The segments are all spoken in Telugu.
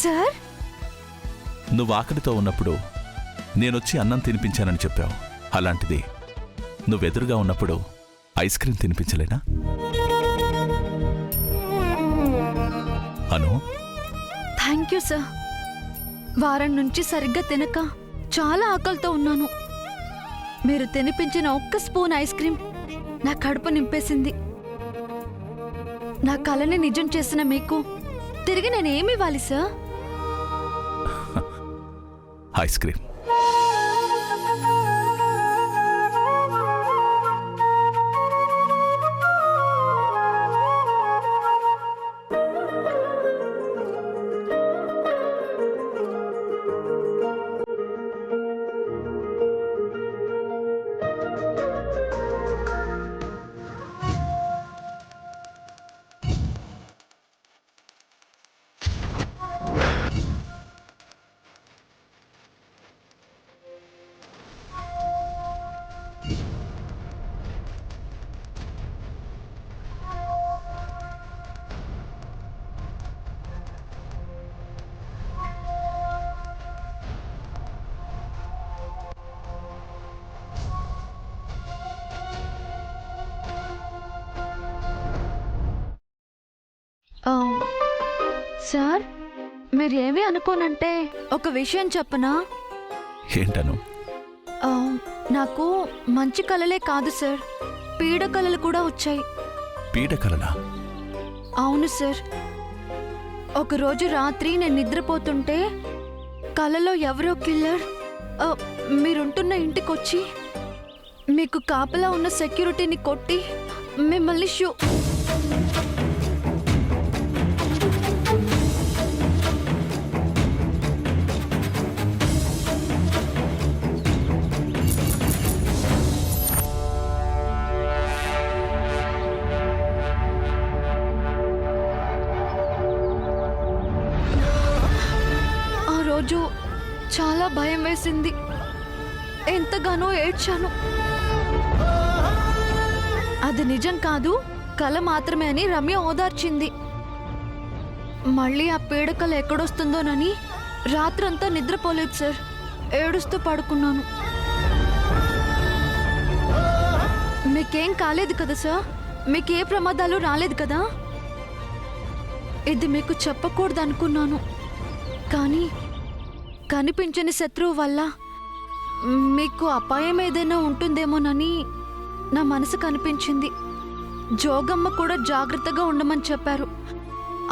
సార్, నువ్వు ఆకలితో ఉన్నప్పుడు నేనొచ్చి అన్నం తినిపించానని చెప్పావు. అలాంటిది నువ్వెదురుగా ఉన్నప్పుడు ఐస్ క్రీం తినిపించలేనా? Anu, thank you sir. వారం నుంచి సరిగ్గా తినక చాలా ఆకలితో ఉన్నాను. మీరు తినిపించిన ఒక్క స్పూన్ ఐస్ క్రీం నా కడుపు నింపేసింది. నా కలని నిజం చేసిన మీకు తిరిగి నేనేమి ఇవ్వాలి సార్? Ice cream. సార్, మీరేమీ అనుకోనంటే ఒక విషయం చెప్పనా? ఏంటను? నాకు మంచి కలలే కాదు సార్, పీడ కలలు కూడా వచ్చాయి. పీడకలనా? అవును సార్. ఒకరోజు రాత్రి నేను నిద్రపోతుంటే కలలో ఎవరో కిల్లర్ మీరుంటున్న ఇంటికొచ్చి మీకు కాపలా ఉన్న సెక్యూరిటీని కొట్టి మిమ్మల్ని రోజు చాలా భయం వేసింది. ఎంతగానో ఏడ్చాను. అది నిజం కాదు, కల మాత్రమే అని రమ్య ఓదార్చింది. మళ్ళీ ఆ పీడకల ఎక్కడొస్తుందోనని రాత్రంతా నిద్రపోలేదు సార్. ఏడుస్తూ పడుకున్నాను. మీకేం కాలేదు కదా సార్? మీకే ప్రమాదాలు రాలేదు కదా? ఇది మీకు చెప్పకూడదు అనుకున్నాను, కానీ కనిపించని శత్రువు వల్ల మీకు అపాయం ఏదైనా ఉంటుందేమోనని నా మనసు కనిపించింది. జోగమ్మ కూడా జాగ్రత్తగా ఉండమని చెప్పారు,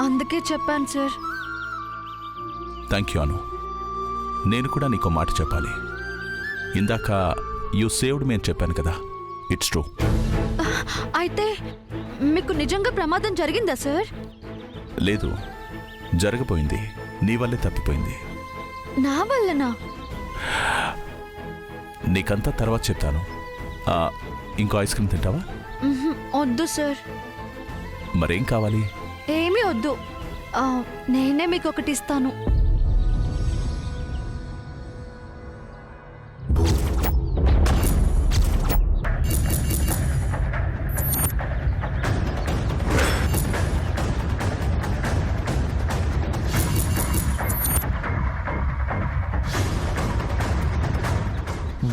అందుకే చెప్పాను సార్. థ్యాంక్ యూ అను. నేను కూడా నీకో మాట చెప్పాలి. ఇందాక యూ సేవ్డ్ మీ అని చెప్పాను కదా, ఇట్స్ ట్రూ. అయితే మీకు నిజంగా ప్రమాదం జరిగిందా సార్? లేదు, జరగబోయింది. నీ వల్లే తప్పిపోయింది. నా వల్లనా? నీకంతా తర్వాత చెప్తాను. ఇంకో ఐస్ క్రీమ్ తింటావా? వద్దు సార్. మరేం కావాలి? ఏమీ వద్దు, నేనే మీకు ఒకటి ఇస్తాను.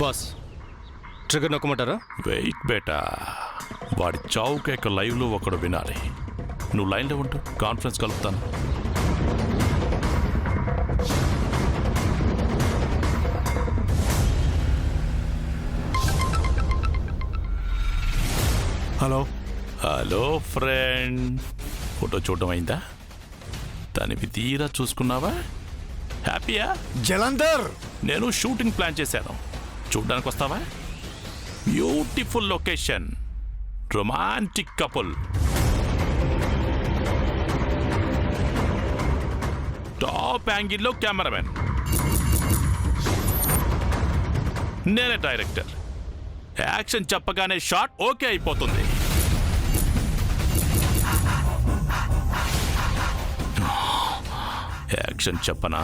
బాస్, ట్రిగర్ నొక్కమంటారా? వెయిట్ బేటా, వాడి చావు కేక లైవ్లో ఒకడు వినాలి. నువ్వు లైన్లో ఉంటూ కాన్ఫరెన్స్ కలుపుతాను. హలో. హలో ఫ్రెండ్, ఫోటో చూడడం అయిందా? దానివి తీరా చూసుకున్నావా? హ్యాపీయా? జలంధర్, నేను షూటింగ్ ప్లాన్ చేశాను, చూడ్డానికి వస్తావా? Beautiful location, romantic couple, top యాంగిల్లో కెమెరామెన్, నేనే డైరెక్టర్. యాక్షన్ చెప్పగానే షాట్ ఓకే అయిపోతుంది. యాక్షన్ చెప్పనా?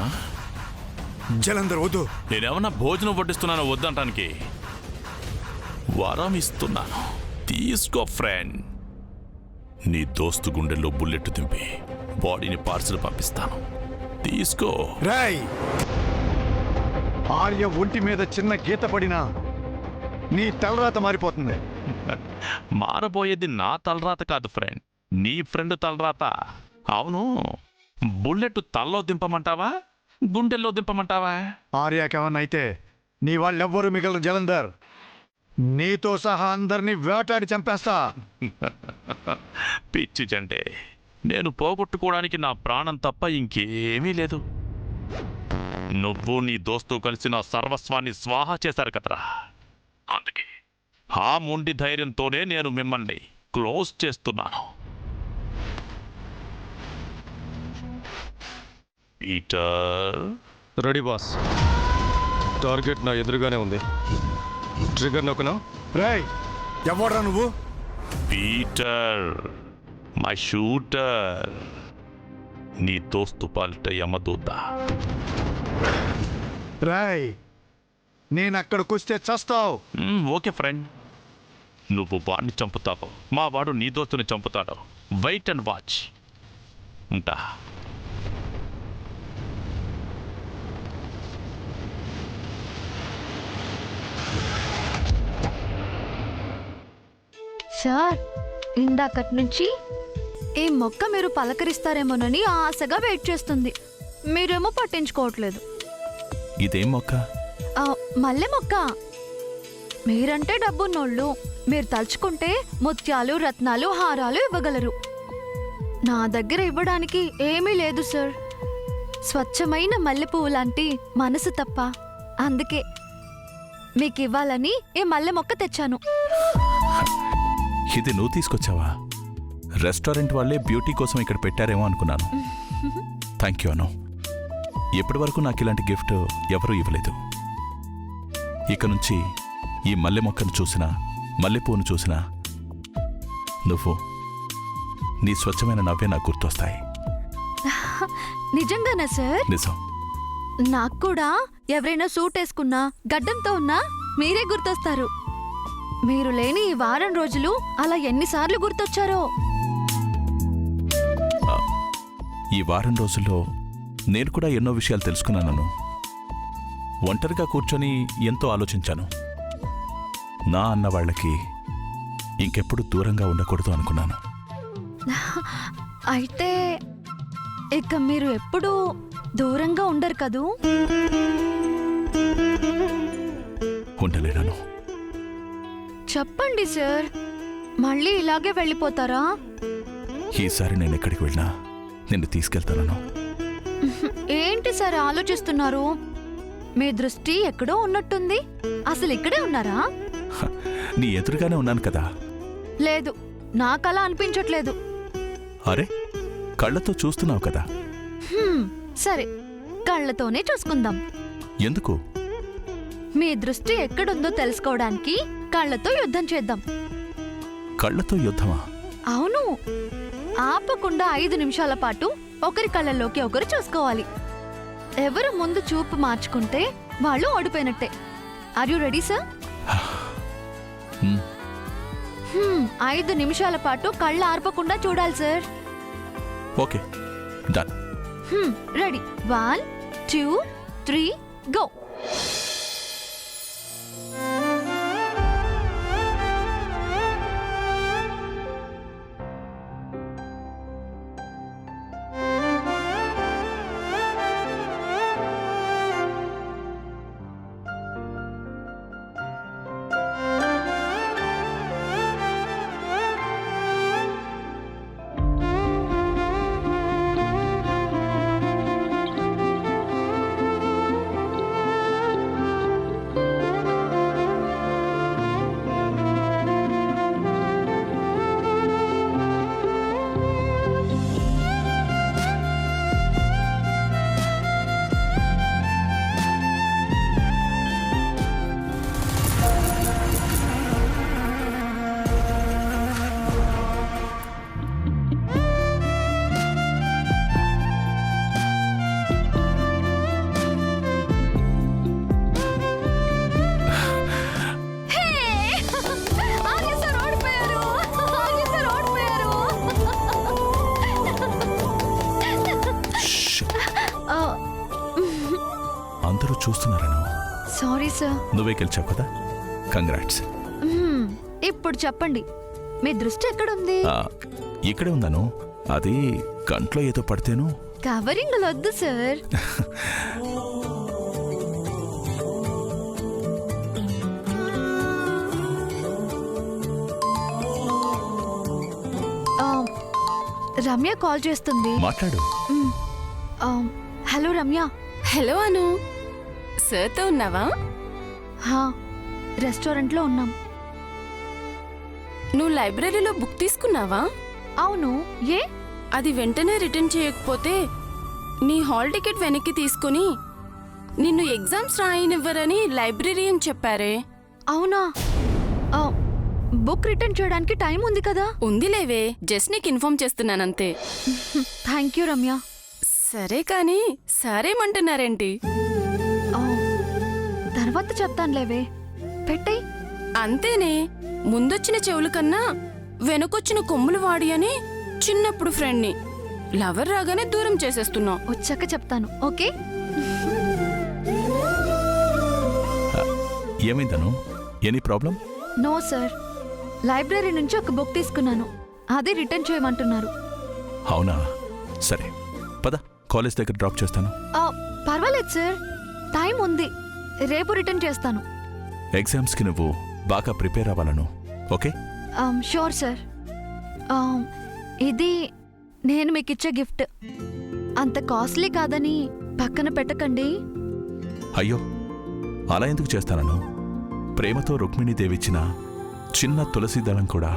జలంధర్ వద్దు. నేనేమన్నా భోజనం వడ్డిస్తున్నానో వద్దంటానికి? వరం ఇస్తున్నాను, తీసుకో ఫ్రెండ్. నీ దోస్తు గుండెల్లో బుల్లెట్ దింపి బాడీని పార్సల్ పంపిస్తాను. తీసుకో. రాయ్ ఆర్య ఒంటి మీద చిన్న గీత పడినా నీ తలరాత మారిపోతుంది. మారబోయేది నా తలరాత కాదు ఫ్రెండ్, నీ ఫ్రెండ్ తలరాత. అవును, బుల్లెట్ తల్లో దింపమంటావా, గుండెల్లో దింపమంటావా? ఆర్యకేమన్నా అయితే నీ వాళ్ళెవ్వరూ మిగలరు జలంధర్. నీతో సహా అందరినీ వేటాడి చంపేస్తా. పిచ్చి జంటే, నేను పోగొట్టుకోవడానికి నా ప్రాణం తప్ప ఇంకేమీ లేదు. నువ్వు నీ దోస్తు కలిసి నా సర్వస్వాన్ని స్వాహా చేశారు కదరా. అందుకే ఆ మొండి ధైర్యంతోనే నేను మిమ్మల్ని క్లోజ్ చేస్తున్నాను. Peter, ready boss. టార్గెట్ నా ఎదురుగానే ఉంది. ట్రిగర్ నొక్కనా? రాయ్ ఎవడ్రా నువ్వు? పీటర్ మై షూటర్, నీ దోస్తు పాలిట యమదూత. రాయ్ నేను అక్కడికొస్తే చస్తావు. ఓకే ఫ్రెండ్, నువ్వు వాడిని చంపుతావు, మా వాడు నీ దోస్తుని చంపుతాడు. Wait and watch. ఉంటా. సార్, ఇందాకటి నుంచి ఈ మొక్క మీరు పలకరిస్తారేమోనని ఆశగా వెయిట్ చేస్తుంది. మీరేమో పట్టించుకోవట్లేదు. ఇదేం మొక్క? మల్లె మొక్క. మీరంటే డబ్బున్నోళ్ళు. మీరు తలుచుకుంటే ముత్యాలు, రత్నాలు, హారాలు ఇవ్వగలరు. నా దగ్గర ఇవ్వడానికి ఏమీ లేదు సార్. స్వచ్ఛమైన మల్లెపువ్వు లాంటి మనసు తప్ప. అందుకే మీకు ఇవ్వాలని ఈ మల్లె మొక్క తెచ్చాను. ఇది నువ్వు తీసుకొచ్చావా? రెస్టారెంట్ వాళ్ళే బ్యూటీ కోసం ఇక్కడ పెట్టారేమో అనుకున్నాను. థ్యాంక్ యూ అను. ఇప్పటి వరకు నాకు ఇలాంటి గిఫ్ట్ ఎవరూ ఇవ్వలేదు. ఇక నుంచి ఈ మల్లె మొక్కను చూసినా, మల్లెపూను చూసినా నువ్వు, నీ స్వచ్ఛమైన నవ్వే నాకు గుర్తొస్తాయి. నిజంగానా సార్? నిజం. నాకు కూడా ఎవరైనా సూట్ వేసుకున్నా, గడ్డంతో ఉన్నా మీరే గుర్తొస్తారు. మీరు లేని ఈ వారం రోజులు అలా ఎన్నిసార్లు గుర్తొచ్చారో. ఈ వారం రోజుల్లో నేను కూడా ఎన్నో విషయాలు తెలుసుకున్నాను. ఒంటరిగా కూర్చొని ఎంతో ఆలోచించాను. నా అన్న వాళ్ళకి ఇంకెప్పుడు దూరంగా ఉండకూడదు అనుకున్నాను. అయితే ఇక మీరు ఎప్పుడూ దూరంగా ఉండరు కదూ? ఉండలేను. చెప్పండి సార్, మళ్ళీ ఇలాగే వెళ్ళిపోతారా? ఈసారి నేను ఎక్కడికి వెళ్ళినా నిన్ను తీసుకెళ్తాను. ఏంటి సార్ ఆలోచిస్తున్నారు? మీ దృష్టి ఎక్కడో ఉన్నట్టుంది. అసలు ఇక్కడే ఉన్నారా? నీ ఎదురుగానే ఉన్నాను కదా. లేదు, నాకలా అనిపించట్లేదు. అరే, కళ్ళతో చూస్తున్నావు కదా. సరే, కళ్ళతోనే చూసుకుందాం. ఎందుకు? మీ దృష్టి ఎక్కడుందో తెలుసుకోవడానికి కళ్ళతో యుద్ధం చేద్దాం. కళ్ళతో యుద్ధమా? అవును. ఆపకుండా 5 నిమిషాల పాటు ఒకరి కళ్ళల్లోకి ఒకరు చూసుకోవాలి. ఎవరు ముందు చూపు మార్చుకుంటే వాళ్ళు ఓడిపోయినట్టే. Are you ready sir? 5 నిమిషాల పాటు కళ్ళు ఆర్పకుండా చూడాలి సార్. Okay, done. రెడీ. 1 2 3 గో. అందరూ చూస్తున్నారను. Sorry sir. నువ్వే గెలిచావు కదా, కంగ్రాట్స్. ఇప్పుడు చెప్పండి, మీ దృష్టి ఎక్కడుంది? ఇక్కడే ఉందాను. అది కంట్లో ఏదో పడితేను. కవరింగ్ వద్దు సార్. రమ్య కాల్ చేస్తుంది. మాట్లాడు. హలో రమ్య. హలో అను, సార్తో ఉన్నావా? హా, రెస్టారెంట్లో ఉన్నాం. నువ్వు లైబ్రరీలో బుక్ తీసుకున్నావా? అవును, ఏ? అది వెంటనే రిటర్న్ చేయకపోతే నీ హాల్ టికెట్ వెనక్కి తీసుకుని నిన్ను ఎగ్జామ్స్ రాయనివ్వరని లైబ్రరీయన్ చెప్పారే. అవునా? బుక్ రిటర్న్ చేయడానికి టైం ఉంది కదా. ఉందిలేవే, జస్ట్ నీకు ఇన్ఫార్మ్ చేస్తున్నానంతే. Thank you Ramya. సరే కానీ సరేమంటున్నారేంటి? తర్వాత చెప్తానులేవే, పెట్టేయ్. అంతేనే, ముందొచ్చిన చెవుల కన్నా వెనకొచ్చిన కొమ్ములు వాడి అని చిన్నప్పుడు ఫ్రెండ్ని లవర్ రాగానే దూరం చేసేస్తున్నావు. వచ్చాక చెప్తాను, ఓకే? ఏమైందను? Any problem? No sir, library నుంచి ఒక బుక్ తీసుకున్నాను, అదే రిటర్న్ చేయమంటున్నారు. అవునా? సరే పద, కాలేజ్ దగ్గర డ్రాప్ చేస్తాను. పర్వాలేదు సార్, టైం ఉంది, రేపు రిటర్న్ చేస్తాను. ఎగ్జామ్స్కి నువ్వు బాగా ప్రిపేర్ అవ్వాలను, ఓకే? Sure sir. ఇది నేను మీకు ఇచ్చే గిఫ్ట్. అంత కాస్ట్లీ కాదని పక్కన పెట్టకండి. అయ్యో, అలా ఎందుకు చేస్తానను? ప్రేమతో రుక్మిణీదేవిచ్చిన చిన్న తులసి దళం కూడా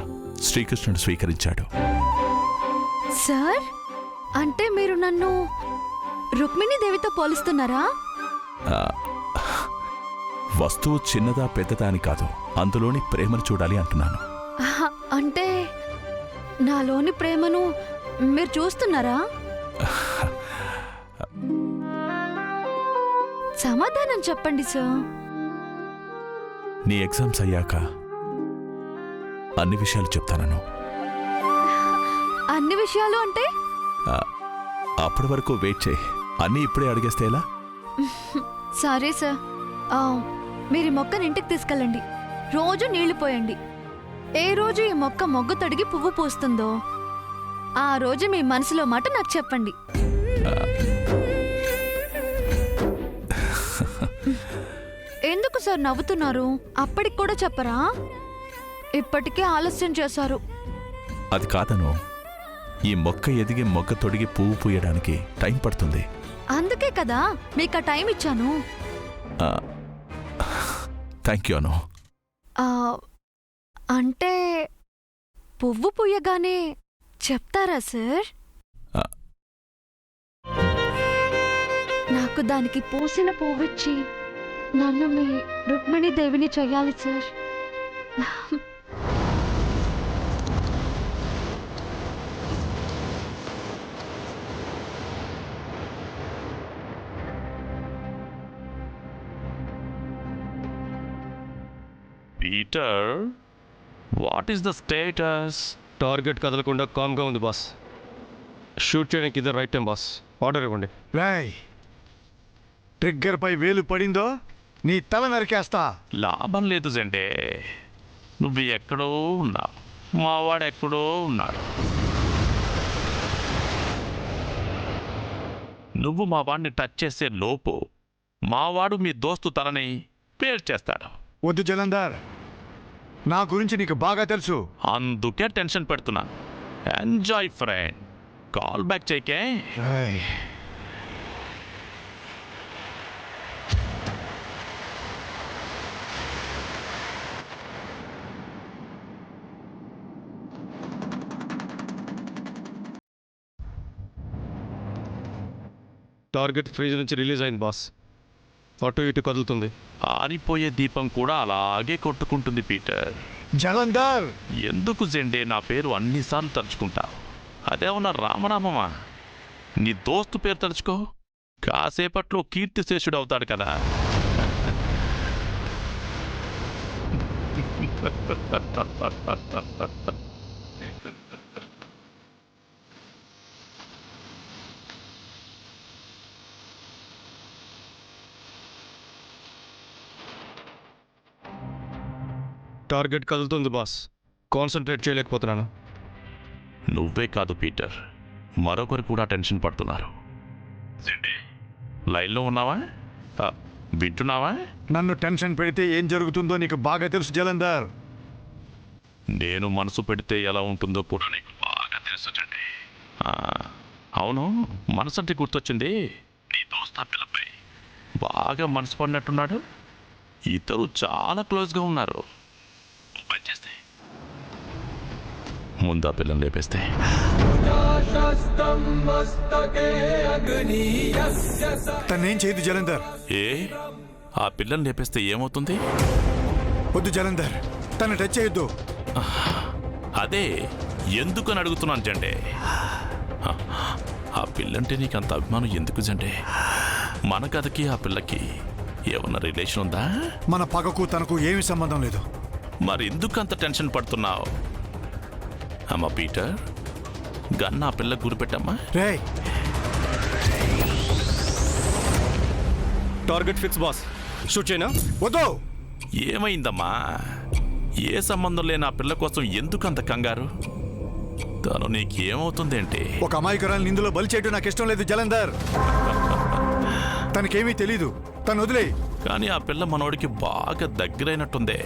శ్రీకృష్ణుడు స్వీకరించాడు. సార్, అంటే మీరు నన్ను రుక్మిణీదేవితో పోలుస్తున్నారా? వస్తువు చిన్నదా పెద్దదా అని కాదు, అందులోని ప్రేమను చూడాలి అంటున్నాను. అంటే నాలోని ప్రేమను మీరు చూస్తున్నారా? సమాధానం చెప్పండి సార్. నీ ఎగ్జామ్స్ అయ్యాక అన్ని విషయాలు చెప్తానను. అన్ని విషయాలు అంటే? అప్పటి వరకు వెయిట్ చేయి. అన్నీ ఇప్పుడే అడిగేస్తే ఎలా? సరే సార్. మీరు ఈ మొక్కని ఇంటికి తీసుకెళ్ళండి, రోజు నీళ్లు పోయండి. ఏ రోజు ఈ మొక్క మొగ్గు తొడిగి పువ్వు పూస్తుందో ఆ రోజు మీ మనసులో మాట నాకు చెప్పండి. ఎందుకు సార్ నవ్వుతున్నారు? అప్పటికి కూడా చెప్పరా? ఇప్పటికే ఆలస్యం చేశారు. అది కాదను, ఈ మొక్క ఎదిగి మొగ్గ తొడిగి పువ్వు పూయడానికి టైం పడుతుంది. అందుకే కదా మీకు ఆ టైం ఇచ్చాను. థ్యాంక్ యూ అను. అంటే పువ్వు పూయగానే చెప్తారా సార్? నాకు దానికి పూసిన పువ్విచ్చి నన్ను మీ రుక్మిణీదేవిని చెయ్యాలి sir. Peter, what is the status? Target కదలకుండా కామ్గా ఉంది బాస్. షూట్ చేయడానికి ఇదే రైట్ టైం బాస్. ఆర్డర్ ఇవ్వండి. రాయ్, ట్రిగ్గర్ పై వేలు పడిందో నీ తల నరికేస్తా. లాభం లేదు జెండే, నువ్వు ఎక్కడో ఉన్నావు, మావాడు ఎక్కడో ఉన్నాడు. నువ్వు మా వాడిని టచ్ చేసే లోపు మావాడు మీ దోస్తు తలని పేర్ చేస్తాడు. వద్దు జలంధర్, నా గురించి నీకు బాగా తెలుసు. అందుకే టెన్షన్ పెడుతున్నా. ఎంజాయ్ ఫ్రెండ్, కాల్ బ్యాక్ చేయకే. రాయ్, టార్గెట్ ఫ్రీజ్ నుంచి రిలీజ్ అయింది బాస్. అటు ఇటు కదులుతుంది. ఆరిపోయే దీపం కూడా అలాగే కొట్టుకుంటుంది పీటర్. జలంధర్, ఎందుకు జెండే నా పేరు అన్నిసార్లు తలుచుకుంటావు? అదేమన్నా రామనామమా? నీ దోస్తు పేరు తలుచుకో, కాసేపట్లో కీర్తిశేషుడు అవుతాడు కదా. టార్గెట్ కదులుతుంది బాస్. కాన్సన్ట్రేట్ చేయలేకపోతున్నాను. నువ్వే కాదు పీటర్, మరొకరు కూడా టెన్షన్ పడుతున్నారు. లైన్లో ఉన్నావా? వింటున్నావా? నన్ను టెన్షన్ పెడితే ఏం జరుగుతుందో నీకు బాగా తెలుసు జలంధర్. నేను మనసు పెడితే ఎలా ఉంటుందో కూడా నీకు బాగా తెలుసు జండి. అవును, మనసు అంటే గుర్తొచ్చింది. నీ దోస్తా పిల్లపై బాగా మనసు పడినట్టున్నాడు. ఇద్దరు చాలా క్లోజ్గా ఉన్నారు. పని చేస్తే ముందా పిల్లని లేపేస్తే. తనేం చేయదు జలంధర్. ఏ ఆ పిల్లని లేపేస్తే ఏమవుతుంది? వద్దు జలంధర్, తను టచ్ చేయొద్దు. అదే ఎందుకని అడుగుతున్నాను జండే. ఆ పిల్లంటే నీకు అంత అభిమానం ఎందుకు జండే? మన కథకి ఆ పిల్లకి ఏమన్నా రిలేషన్ ఉందా? మన పగకు తనకు ఏమీ సంబంధం లేదు. మరి ఎందుకు అంత టెన్షన్ పడుతున్నావు? అమ్మా పీటర్, గన్ ఆ పిల్లకు గురిపెట్టమ్మా. రేయ్, టార్గెట్ ఫిక్స్ బాస్. షూట్ చేయనా? వద్దు. ఏమైందమ్మా? ఏ సంబంధం లేని ఆ పిల్ల కోసం ఎందుకు అంత కంగారు? తను నీకేమవుతుందేంటి? ఒక అమాయకురాలు ఇందులో బలి చేయడం నాకు ఇష్టం లేదు జలంధర్. తనకేమీ తెలీదు, తను వదిలే. కానీ ఆ పిల్ల మనోడికి బాగా దగ్గరైనట్టుందే.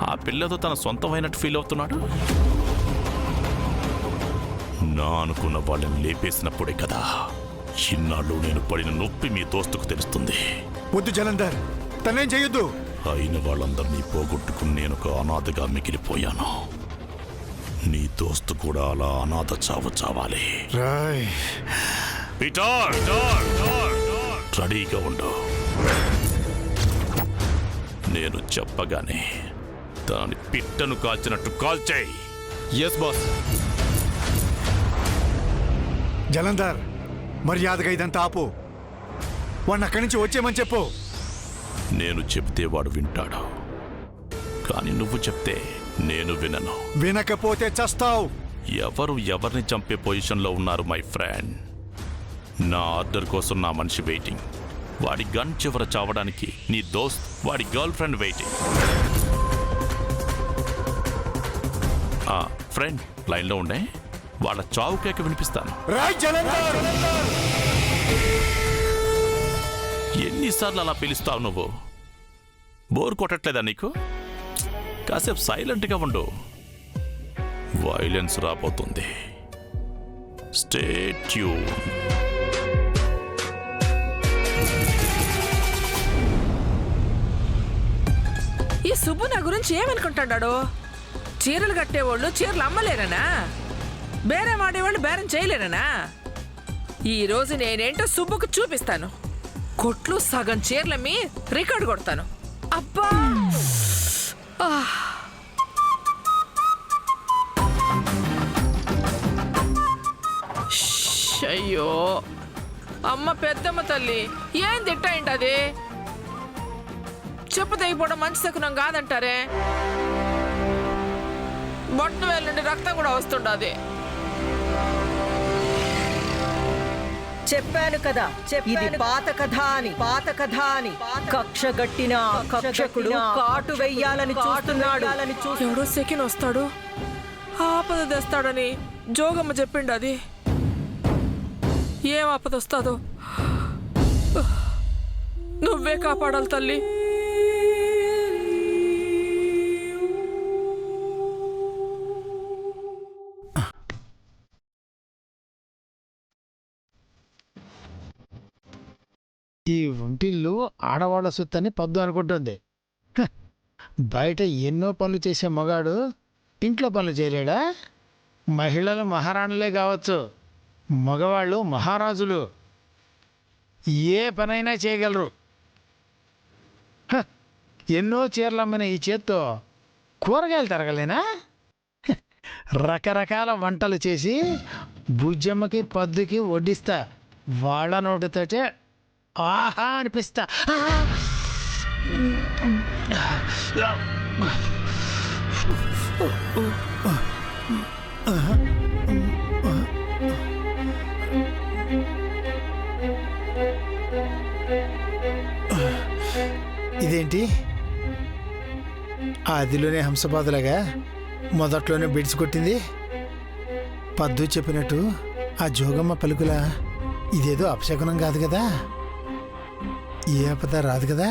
ఆ పిల్లతో తన సొంతమైనట్టు ఫీల్ అవుతున్నాడు. నా అనుకున్న వాళ్ళని లేపేసినప్పుడే కదా ఇన్నాళ్ళు నేను పడిన నొప్పి మీ దోస్తుకు తెలుస్తుంది. వద్దు జలంధర్, తనేం చేయొద్దు. అయిన వాళ్ళందరినీ పోగొట్టుకుని నేను ఒక అనాథగా మిగిలిపోయాను. నీ దోస్తు కూడా అలా అనాథ చావు చావాలి. రాయ్, పీటర్, రెడీగా ఉండు. నేను చెప్పగానే దాని పిట్టను కాల్చినట్టు కాల్చేయి. Yes boss. జలంధర్, మర్యాదగా ఇదంతా ఆపు. వాడిని అక్కడి నుంచి వచ్చేయమని చెప్పు. నేను చెప్తే వాడు వింటాడు, కానీ నువ్వు చెప్తే నేను వినను. వినకపోతే చస్తావు. ఎవరు ఎవరిని చంపే పొజిషన్లో ఉన్నారు మై ఫ్రెండ్? నా ఆర్డర్ కోసం నా మనిషి వెయిటింగ్. వాడి గన్ చివర చావడానికి నీ దోస్త్ వాడి గర్ల్ ఫ్రెండ్ వెయిటింగ్. ఫ్రెండ్ లైన్లో ఉండే, వాళ్ళ చావు కేక వినిపిస్తాను. రాయ్ జలంధర్. ఎన్నిసార్లు అలా పిలుస్తావు నువ్వు? బోర్ కొట్టట్లేదా నీకు? కాసేపు సైలెంట్గా ఉండు. వైలెన్స్ రాబోతుంది. Stay tune. ఈ సుబ్బు నా గురించి ఏమనుకుంటాడు? చీరలు కట్టేవాళ్ళు చీరలు అమ్మలేరనా? బేరం ఆడేవాళ్ళు బేరం చేయలేరనా? ఈ రోజు నేనేంటో సుబ్బుకు చూపిస్తాను. కొట్లు సగం చీరలమ్మి రికార్డు కొడతాను. అబ్బా, అయ్యో అమ్మ పెద్దమ్మ తల్లి, ఏం తిట్టాయింటది? చెప్పు తెగిపోవడం మంచి శకునం కాదంటారే. బొట్టు వేల నుండి రక్తం కూడా వస్తుండది. చెప్పాను కదా, ఇది పాత కథ అని. కక్ష గట్టిన కక్షకుడు కాటు వెయ్యాలని చూస్తున్నాడు. ఎవడో సెకిన్ వస్తాడు, ఆపద తెస్తాడని జోగమ్మ చెప్పిండు. అది ఏం ఆపద వస్తాదో నువ్వే కాపాడాలి తల్లి. ఈ ఒంటిల్లు ఆడవాళ్ళ సొత్తని పద్దు అనుకుంటుంది. బయట ఎన్నో పనులు చేసే మగాడు ఇంట్లో పనులు చేయలేడా? మహిళలు మహారాణులే కావచ్చు, మగవాళ్ళు మహారాజులు. ఏ పనైనా చేయగలరు. ఎన్నో చీరలు అమ్మిన ఈ చేత్తో కూరగాయలు తరగలేనా? రకరకాల వంటలు చేసి బుజ్జమ్మకి పద్దుకి వడ్డిస్తా. వాళ్ళ నోటితోటే ఆహా అనిపిస్తా. ఇదేంటి ఆదిలోనే హంసపాదులాగా మొదట్లోనే బిడ్స్ కొట్టింది. పద్దు చెప్పినట్టు ఆ జోగమ్మ పలుకుల ఇదేదో అపశకునం కాదు కదా, ఏ ఆపద రాదు కదా.